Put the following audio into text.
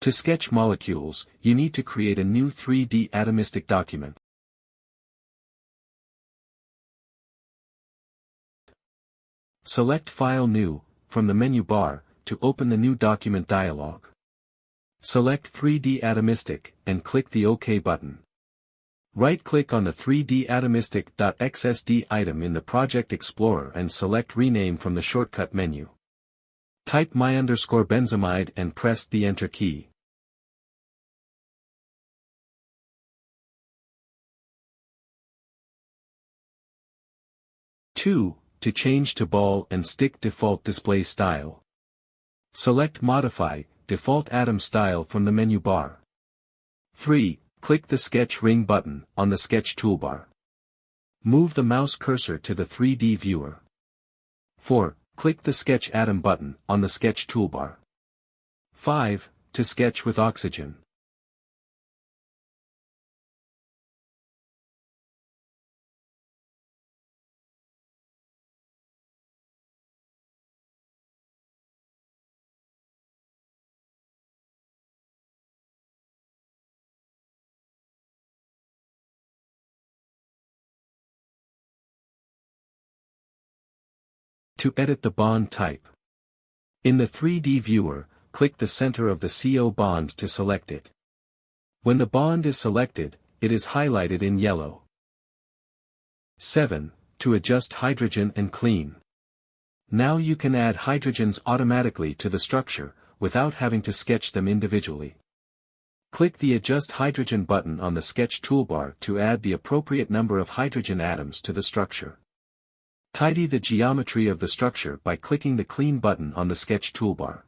To sketch molecules, you need to create a new 3D atomistic document. Select File New, from the menu bar, to open the new document dialog. Select 3D Atomistic, and click the OK button. Right-click on the 3D Atomistic.xsd item in the Project Explorer and select Rename from the shortcut menu. Type my_benzamide and press the Enter key. To change to ball and stick default display style. Select Modify, Default Atom Style from the menu bar. 3. Click the Sketch Ring button on the Sketch toolbar. Move the mouse cursor to the 3D viewer. 4. Click the Sketch Atom button on the Sketch toolbar. 5. To sketch with oxygen. To edit the bond type. In the 3D viewer, click the center of the CO bond to select it. When the bond is selected, it is highlighted in yellow. 7. To adjust hydrogen and clean. Now you can add hydrogens automatically to the structure, without having to sketch them individually. Click the Adjust Hydrogen button on the Sketch toolbar to add the appropriate number of hydrogen atoms to the structure. Tidy the geometry of the structure by clicking the Clean button on the Sketch toolbar.